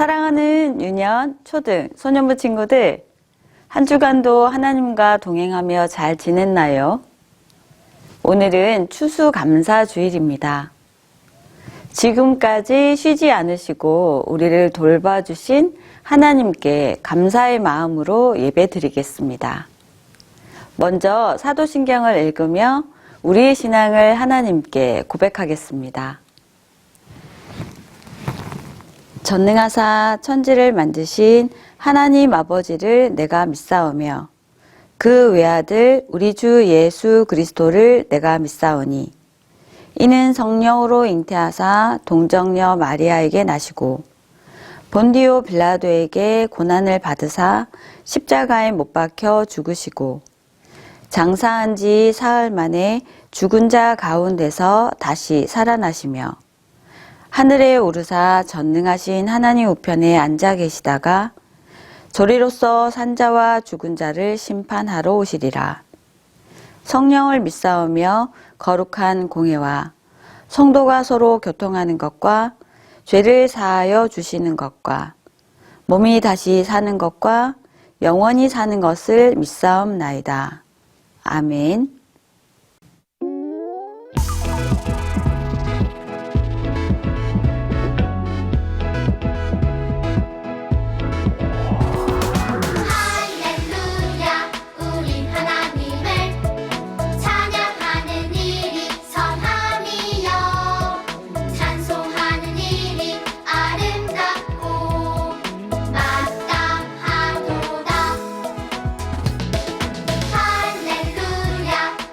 사랑하는 유년, 초등, 소년부 친구들, 한 주간도 하나님과 동행하며 잘 지냈나요? 오늘은 추수감사주일입니다. 지금까지 쉬지 않으시고 우리를 돌봐주신 하나님께 감사의 마음으로 예배드리겠습니다. 먼저 사도신경을 읽으며 우리의 신앙을 하나님께 고백하겠습니다. 전능하사 천지를 만드신 하나님 아버지를 내가 믿사오며 그 외아들 우리 주 예수 그리스도를 내가 믿사오니 이는 성령으로 잉태하사 동정녀 마리아에게 나시고 본디오 빌라도에게 고난을 받으사 십자가에 못 박혀 죽으시고 장사한 지 사흘 만에 죽은 자 가운데서 다시 살아나시며 하늘에 오르사 전능하신 하나님 우편에 앉아 계시다가 저리로서 산자와 죽은 자를 심판하러 오시리라. 성령을 믿사오며 거룩한 공회와 성도가 서로 교통하는 것과 죄를 사하여 주시는 것과 몸이 다시 사는 것과 영원히 사는 것을 믿사옵나이다. 아멘. 할렐루야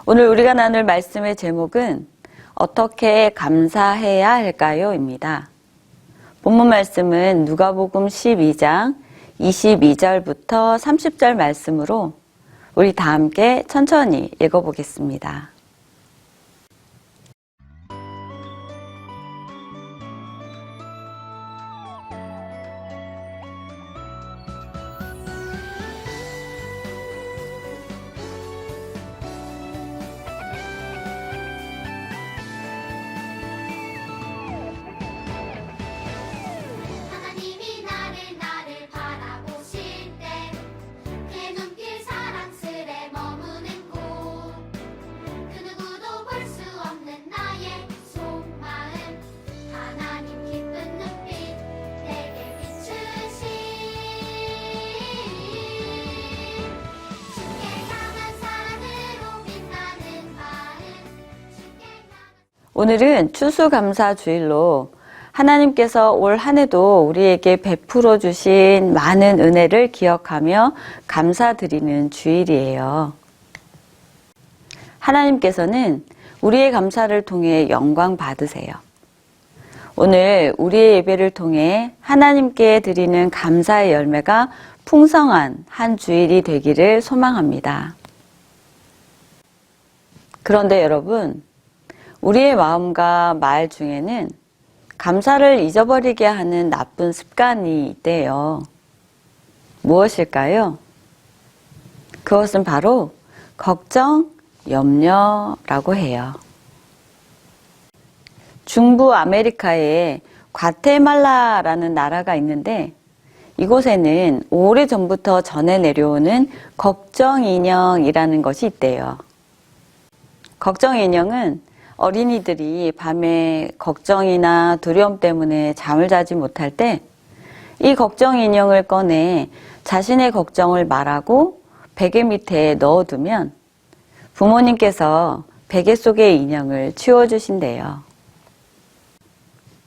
오늘 우리가 나눌 말씀의 제목은 어떻게 감사해야 할까요? 입니다. 본문 말씀은 누가복음 12장 22절부터 30절 말씀으로 우리 다 함께 천천히 읽어보겠습니다. 하나님이 나를 바라보실 때 내 눈길 사랑스레 머무는 곳 그 누구도 볼 수 없는 나의 속마음 하나님 기쁜 눈빛 내게 비추신 주께 향한 사랑으로 빛나는 마음 주께 향한 오늘은 추수감사주일로 하나님께서 올 한 해도 우리에게 베풀어 주신 많은 은혜를 기억하며 감사드리는 주일이에요. 하나님께서는 우리의 감사를 통해 영광 받으세요. 오늘 우리의 예배를 통해 하나님께 드리는 감사의 열매가 풍성한 한 주일이 되기를 소망합니다. 그런데 여러분, 우리의 마음과 말 중에는 감사를 잊어버리게 하는 나쁜 습관이 있대요. 무엇일까요? 그것은 바로 걱정, 염려라고 해요. 중부 아메리카에 과테말라라는 나라가 있는데 이곳에는 오래전부터 전해 내려오는 걱정 인형이라는 것이 있대요. 걱정 인형은 어린이들이 밤에 걱정이나 두려움 때문에 잠을 자지 못할 때 이 걱정 인형을 꺼내 자신의 걱정을 말하고 베개 밑에 넣어두면 부모님께서 베개 속의 인형을 치워주신대요.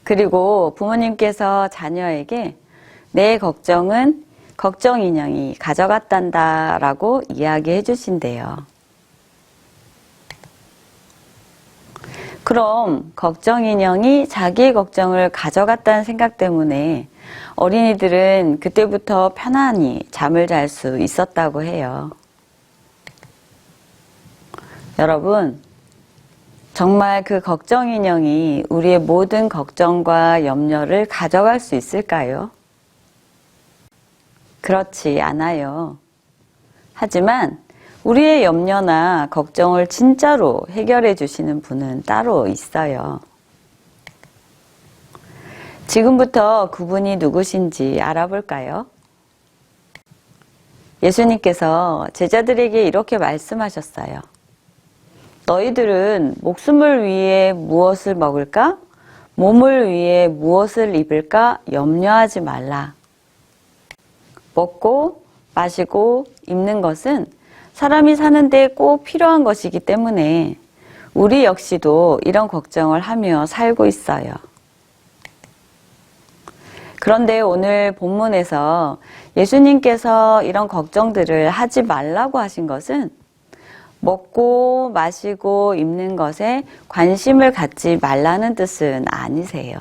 그리고 부모님께서 자녀에게 내 걱정은 걱정 인형이 가져갔단다 라고 이야기해 주신대요. 그럼 걱정 인형이 자기의 걱정을 가져갔다는 생각 때문에 어린이들은 그때부터 편안히 잠을 잘 수 있었다고 해요. 여러분, 정말 그 걱정 인형이 우리의 모든 걱정과 염려를 가져갈 수 있을까요? 그렇지 않아요. 하지만 우리의 염려나 걱정을 진짜로 해결해 주시는 분은 따로 있어요. 지금부터 그분이 누구신지 알아볼까요? 예수님께서 제자들에게 이렇게 말씀하셨어요. 너희들은 목숨을 위해 무엇을 먹을까? 몸을 위해 무엇을 입을까? 염려하지 말라. 먹고 마시고 입는 것은 사람이 사는데 꼭 필요한 것이기 때문에 우리 역시도 이런 걱정을 하며 살고 있어요. 그런데 오늘 본문에서 예수님께서 이런 걱정들을 하지 말라고 하신 것은 먹고 마시고 입는 것에 관심을 갖지 말라는 뜻은 아니세요.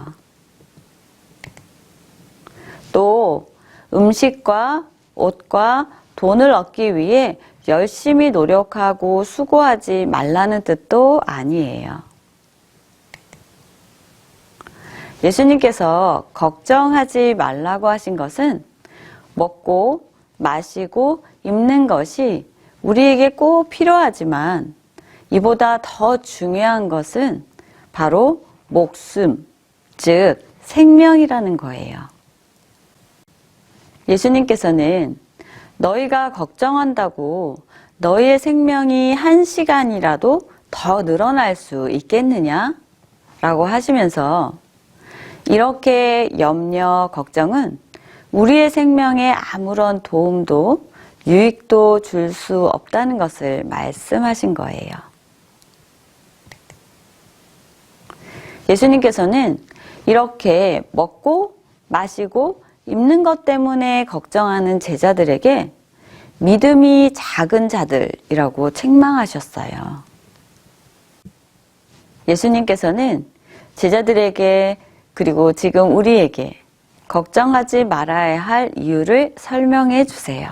또 음식과 옷과 돈을 얻기 위해 열심히 노력하고 수고하지 말라는 뜻도 아니에요. 예수님께서 걱정하지 말라고 하신 것은 먹고 마시고 입는 것이 우리에게 꼭 필요하지만 이보다 더 중요한 것은 바로 목숨, 즉 생명이라는 거예요. 예수님께서는 너희가 걱정한다고 너희의 생명이 1시간이라도 더 늘어날 수 있겠느냐? 라고 하시면서 이렇게 염려, 걱정은 우리의 생명에 아무런 도움도 유익도 줄 수 없다는 것을 말씀하신 거예요. 예수님께서는 이렇게 먹고 마시고 입는 것 때문에 걱정하는 제자들에게 믿음이 작은 자들이라고 책망하셨어요. 예수님께서는 제자들에게 그리고 지금 우리에게 걱정하지 말아야 할 이유를 설명해 주세요.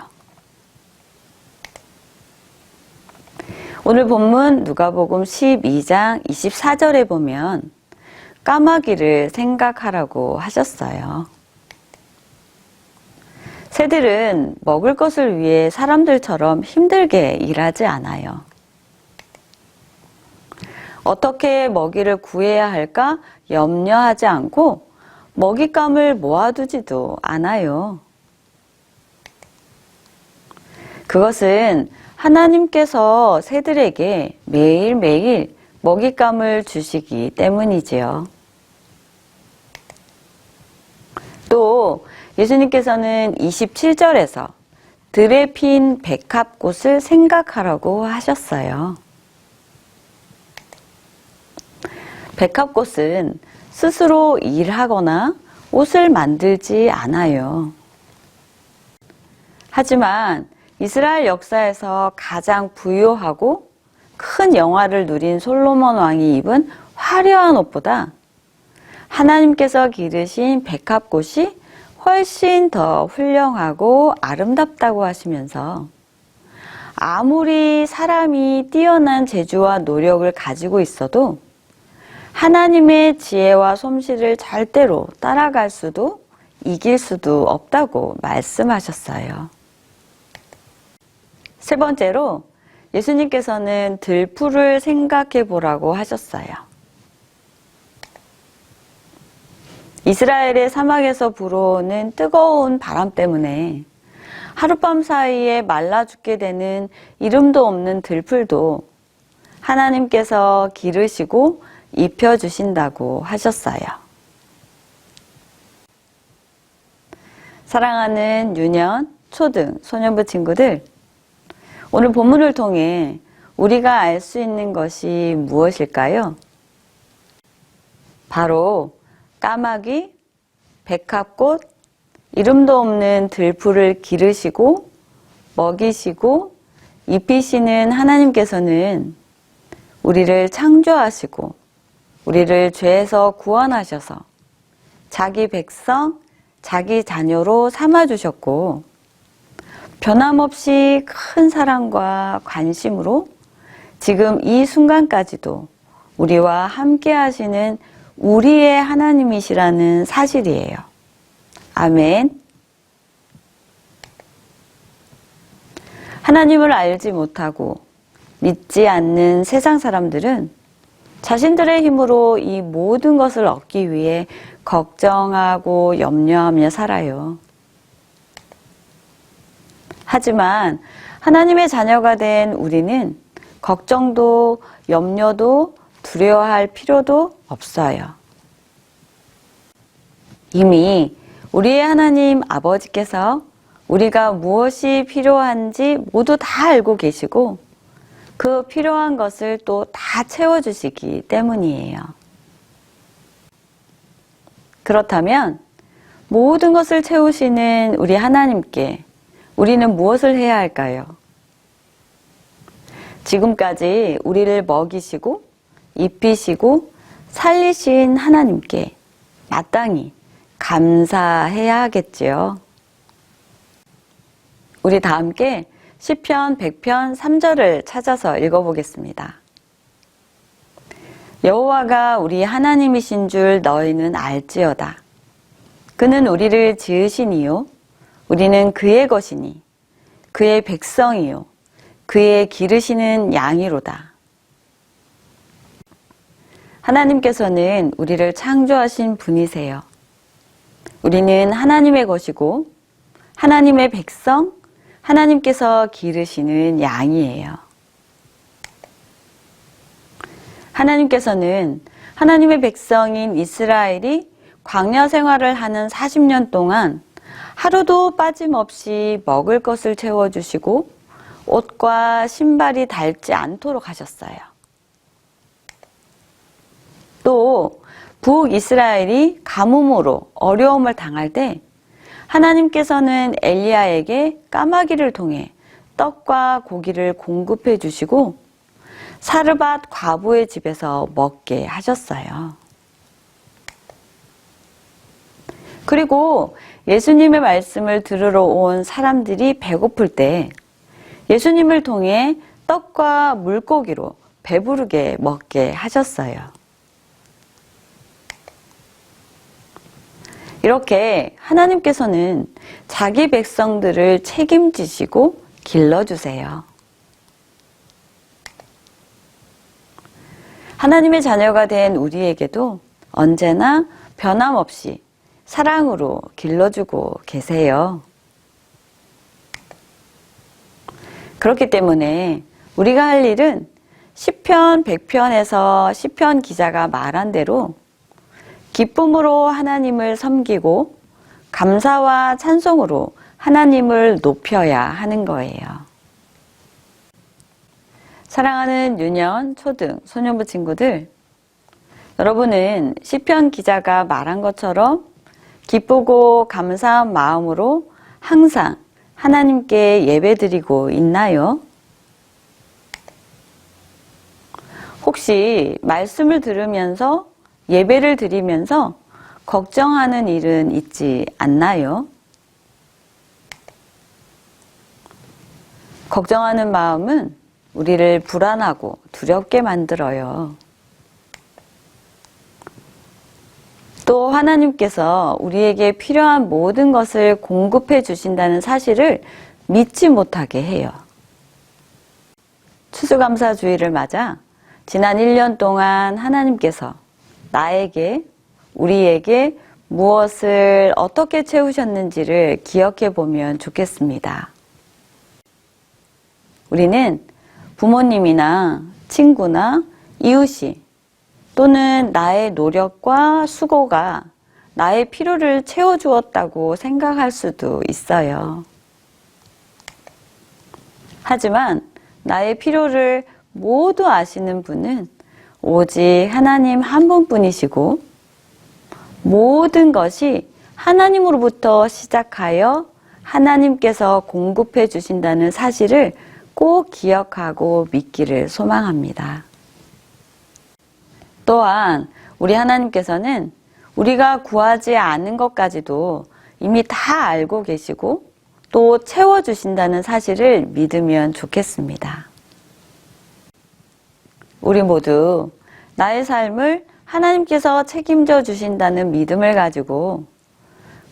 오늘 본문 누가복음 12장 24절에 보면 까마귀를 생각하라고 하셨어요. 새들은 먹을 것을 위해 사람들처럼 힘들게 일하지 않아요. 어떻게 먹이를 구해야 할까 염려하지 않고 먹잇감을 모아두지도 않아요. 그것은 하나님께서 새들에게 매일매일 먹잇감을 주시기 때문이지요. 또 예수님께서는 27절에서 들에 핀 백합꽃을 생각하라고 하셨어요. 백합꽃은 스스로 일하거나 옷을 만들지 않아요. 하지만 이스라엘 역사에서 가장 부유하고 큰 영화를 누린 솔로몬 왕이 입은 화려한 옷보다 하나님께서 기르신 백합꽃이 훨씬 더 훌륭하고 아름답다고 하시면서 아무리 사람이 뛰어난 재주와 노력을 가지고 있어도 하나님의 지혜와 솜씨를 절대로 따라갈 수도 이길 수도 없다고 말씀하셨어요. 세 번째로 예수님께서는 들풀을 생각해 보라고 하셨어요. 이스라엘의 사막에서 불어오는 뜨거운 바람 때문에 하룻밤 사이에 말라 죽게 되는 이름도 없는 들풀도 하나님께서 기르시고 입혀주신다고 하셨어요. 사랑하는 유년, 초등, 소년부 친구들, 오늘 본문을 통해 우리가 알 수 있는 것이 무엇일까요? 바로 까마귀, 백합꽃, 이름도 없는 들풀을 기르시고 먹이시고 입히시는 하나님께서는 우리를 창조하시고 우리를 죄에서 구원하셔서 자기 백성, 자기 자녀로 삼아주셨고 변함없이 큰 사랑과 관심으로 지금 이 순간까지도 우리와 함께 하시는 우리의 하나님이시라는 사실이에요. 아멘. 하나님을 알지 못하고 믿지 않는 세상 사람들은 자신들의 힘으로 이 모든 것을 얻기 위해 걱정하고 염려하며 살아요. 하지만 하나님의 자녀가 된 우리는 걱정도 염려도 두려워할 필요도 없어요. 이미 우리의 하나님 아버지께서 우리가 무엇이 필요한지 모두 다 알고 계시고 그 필요한 것을 또 다 채워주시기 때문이에요. 그렇다면 모든 것을 채우시는 우리 하나님께 우리는 무엇을 해야 할까요? 지금까지 우리를 먹이시고 입히시고 살리신 하나님께 마땅히 감사해야 하겠지요. 우리 다 함께 시편 100편 3절을 찾아서 읽어보겠습니다. 여호와가 우리 하나님이신 줄 너희는 알지어다. 그는 우리를 지으시니요 우리는 그의 것이니 그의 백성이요 그의 기르시는 양이로다. 하나님께서는 우리를 창조하신 분이세요. 우리는 하나님의 것이고 하나님의 백성, 하나님께서 기르시는 양이에요. 하나님께서는 하나님의 백성인 이스라엘이 광야 생활을 하는 40년 동안 하루도 빠짐없이 먹을 것을 채워주시고 옷과 신발이 닳지 않도록 하셨어요. 또 북이스라엘이 가뭄으로 어려움을 당할 때 하나님께서는 엘리야에게 까마귀를 통해 떡과 고기를 공급해 주시고 사르밧 과부의 집에서 먹게 하셨어요. 그리고 예수님의 말씀을 들으러 온 사람들이 배고플 때 예수님을 통해 떡과 물고기로 배부르게 먹게 하셨어요. 이렇게 하나님께서는 자기 백성들을 책임지시고 길러주세요. 하나님의 자녀가 된 우리에게도 언제나 변함없이 사랑으로 길러주고 계세요. 그렇기 때문에 우리가 할 일은 시편 100편에서 시편 기자가 말한 대로 기쁨으로 하나님을 섬기고 감사와 찬송으로 하나님을 높여야 하는 거예요. 사랑하는 유년, 초등, 소년부 친구들, 여러분은 시편 기자가 말한 것처럼 기쁘고 감사한 마음으로 항상 하나님께 예배드리고 있나요? 혹시 말씀을 들으면서 예배를 드리면서 걱정하는 일은 있지 않나요? 걱정하는 마음은 우리를 불안하고 두렵게 만들어요. 또 하나님께서 우리에게 필요한 모든 것을 공급해 주신다는 사실을 믿지 못하게 해요. 추수감사주의를 맞아 지난 1년 동안 하나님께서 나에게, 우리에게 무엇을 어떻게 채우셨는지를 기억해 보면 좋겠습니다. 우리는 부모님이나 친구나 이웃이 또는 나의 노력과 수고가 나의 필요를 채워주었다고 생각할 수도 있어요. 하지만 나의 필요를 모두 아시는 분은 오직 하나님 한 분뿐이시고 모든 것이 하나님으로부터 시작하여 하나님께서 공급해 주신다는 사실을 꼭 기억하고 믿기를 소망합니다. 또한 우리 하나님께서는 우리가 구하지 않은 것까지도 이미 다 알고 계시고 또 채워주신다는 사실을 믿으면 좋겠습니다. 우리 모두 나의 삶을 하나님께서 책임져 주신다는 믿음을 가지고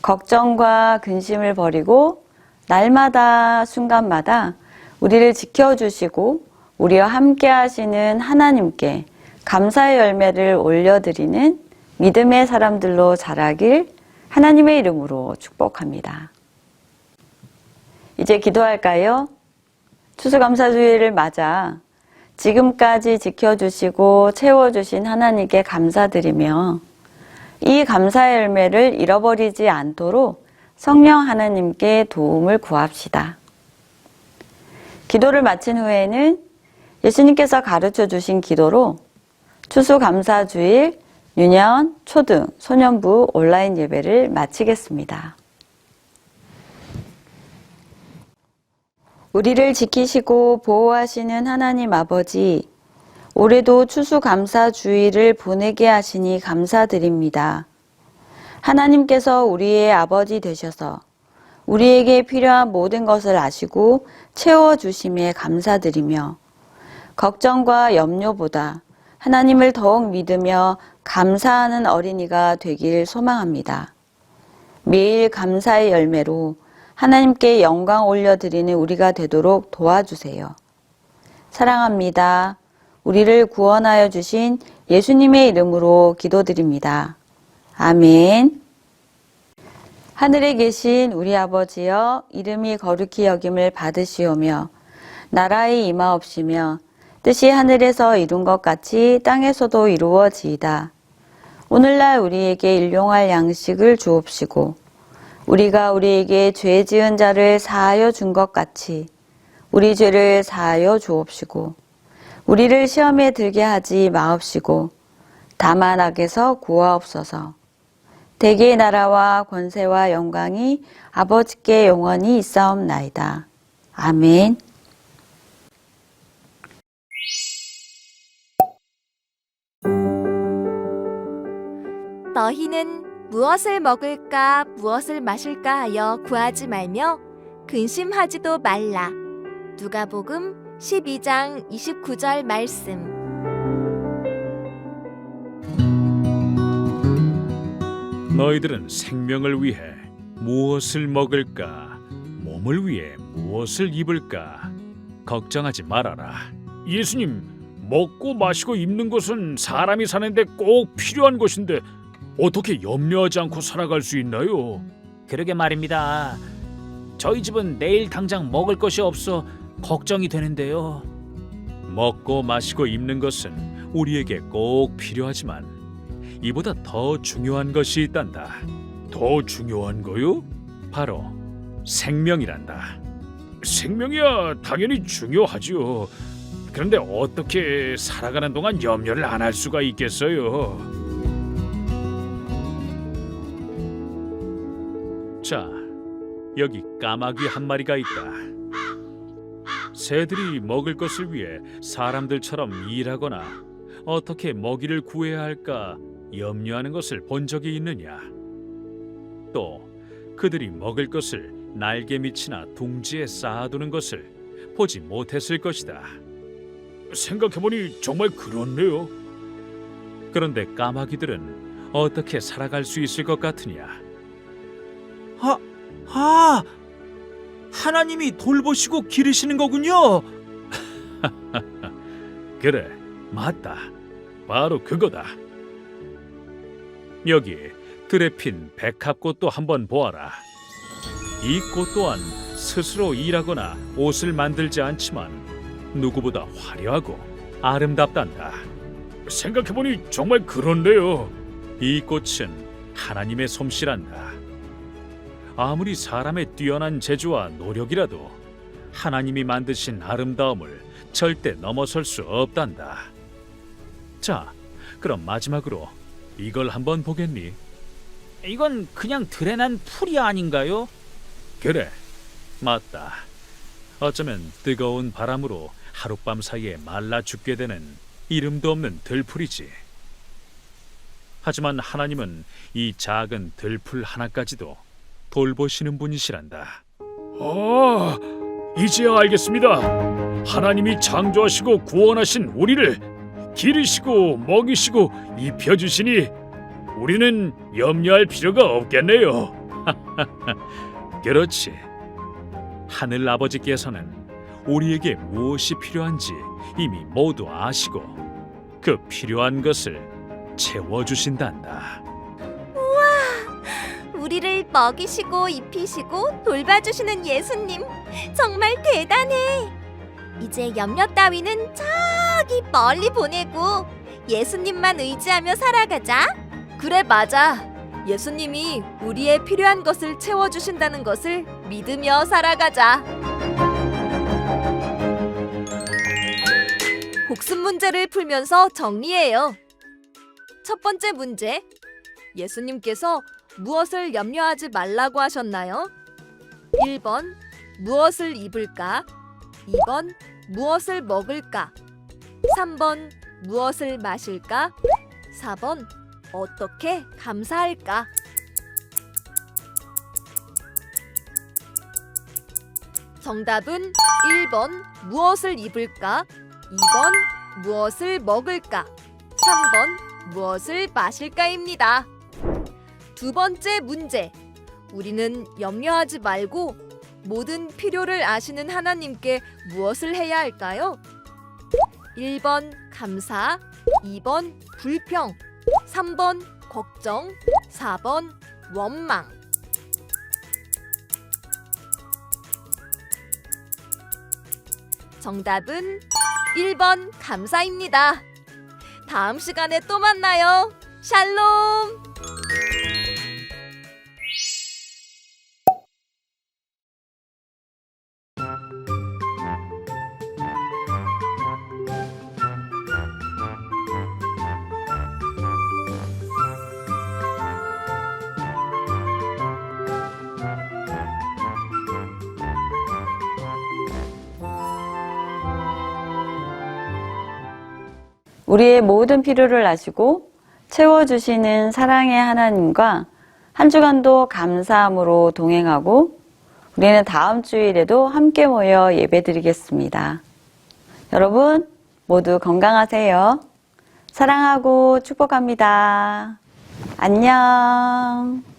걱정과 근심을 버리고 날마다 순간마다 우리를 지켜주시고 우리와 함께 하시는 하나님께 감사의 열매를 올려드리는 믿음의 사람들로 자라길 하나님의 이름으로 축복합니다. 이제 기도할까요? 추수감사주의를 맞아 지금까지 지켜주시고 채워주신 하나님께 감사드리며 이 감사의 열매를 잃어버리지 않도록 성령 하나님께 도움을 구합시다. 기도를 마친 후에는 예수님께서 가르쳐 주신 기도로 추수감사주일, 유년, 초등, 소년부 온라인 예배를 마치겠습니다. 우리를 지키시고 보호하시는 하나님 아버지, 올해도 추수감사주일을 보내게 하시니 감사드립니다. 하나님께서 우리의 아버지 되셔서 우리에게 필요한 모든 것을 아시고 채워주심에 감사드리며 걱정과 염려보다 하나님을 더욱 믿으며 감사하는 어린이가 되길 소망합니다. 매일 감사의 열매로 하나님께 영광 올려드리는 우리가 되도록 도와주세요. 사랑합니다. 우리를 구원하여 주신 예수님의 이름으로 기도드립니다. 아멘. 하늘에 계신 우리 아버지여, 이름이 거룩히 여김을 받으시오며 나라의 임하옵시며 뜻이 하늘에서 이룬 것 같이 땅에서도 이루어지이다. 오늘날 우리에게 일용할 양식을 주옵시고 우리가 우리에게 죄 지은 자를 사하여 준 것 같이 우리 죄를 사하여 주옵시고 우리를 시험에 들게 하지 마옵시고 다만 악에서 구하옵소서. 대개의 나라와 권세와 영광이 아버지께 영원히 있사옵나이다. 아멘. 너희는 무엇을 먹을까 무엇을 마실까 하여 구하지 말며 근심하지도 말라. 누가복음 12장 29절 말씀. 너희들은 생명을 위해 무엇을 먹을까, 몸을 위해 무엇을 입을까 걱정하지 말아라. 예수님, 먹고 마시고 입는 것은 사람이 사는데 꼭 필요한 것인데 어떻게 염려하지 않고 살아갈 수 있나요? 그러게 말입니다. 저희 집은 내일 당장 먹을 것이 없어 걱정이 되는데요. 먹고 마시고 입는 것은 우리에게 꼭 필요하지만 이보다 더 중요한 것이 있단다. 더 중요한 거요? 바로 생명이란다. 생명이야 당연히 중요하지요. 그런데 어떻게 살아가는 동안 염려를 안 할 수가 있겠어요? 자, 여기 까마귀 한 마리가 있다. 새들이 먹을 것을 위해 사람들처럼 일하거나 어떻게 먹이를 구해야 할까 염려하는 것을 본 적이 있느냐? 또 그들이 먹을 것을 날개 밑이나 둥지에 쌓아두는 것을 보지 못했을 것이다. 생각해보니 정말 그렇네요. 그런데 까마귀들은 어떻게 살아갈 수 있을 것 같으냐? 하나님이 돌보시고 기르시는 거군요. 그래, 맞다. 바로 그거다. 여기 들에 핀 백합꽃도 한번 보아라. 이 꽃 또한 스스로 일하거나 옷을 만들지 않지만 누구보다 화려하고 아름답단다. 생각해보니 정말 그렇네요. 이 꽃은 하나님의 솜씨란다. 아무리 사람의 뛰어난 재주와 노력이라도 하나님이 만드신 아름다움을 절대 넘어설 수 없단다. 자, 그럼 마지막으로 이걸 한번 보겠니? 이건 그냥 들에 난 풀이 아닌가요? 그래, 맞다. 어쩌면 뜨거운 바람으로 하룻밤 사이에 말라 죽게 되는 이름도 없는 들풀이지. 하지만 하나님은 이 작은 들풀 하나까지도 돌보시는 분이시란다. 이제야 알겠습니다. 하나님이 창조하시고 구원하신 우리를 기르시고 먹이시고 입혀주시니 우리는 염려할 필요가 없겠네요. 그렇지. 하늘 아버지께서는 우리에게 무엇이 필요한지 이미 모두 아시고 그 필요한 것을 채워주신단다. 우리를 먹이시고 입히시고 돌봐주시는 예수님 정말 대단해. 이제 염려 따위는 저기 멀리 보내고 예수님만 의지하며 살아가자. 그래, 맞아. 예수님이 우리의 필요한 것을 채워주신다는 것을 믿으며 살아가자. 복습 문제를 풀면서 정리해요. 첫 번째 문제. 예수님께서 무엇을 염려하지 말라고 하셨나요? 1번 무엇을 입을까? 2번 무엇을 먹을까? 3번 무엇을 마실까? 4번 어떻게 감사할까? 정답은 1번 무엇을 입을까? 2번 무엇을 먹을까? 3번 무엇을 마실까입니다. 두 번째 문제. 우리는 염려하지 말고 모든 필요를 아시는 하나님께 무엇을 해야 할까요? 1번 감사, 2번 불평, 3번 걱정, 4번 원망. 정답은 1번 감사입니다. 다음 시간에 또 만나요. 샬롬! 우리의 모든 필요를 아시고 채워주시는 사랑의 하나님과 한 주간도 감사함으로 동행하고 우리는 다음 주일에도 함께 모여 예배드리겠습니다. 여러분 모두 건강하세요. 사랑하고 축복합니다. 안녕.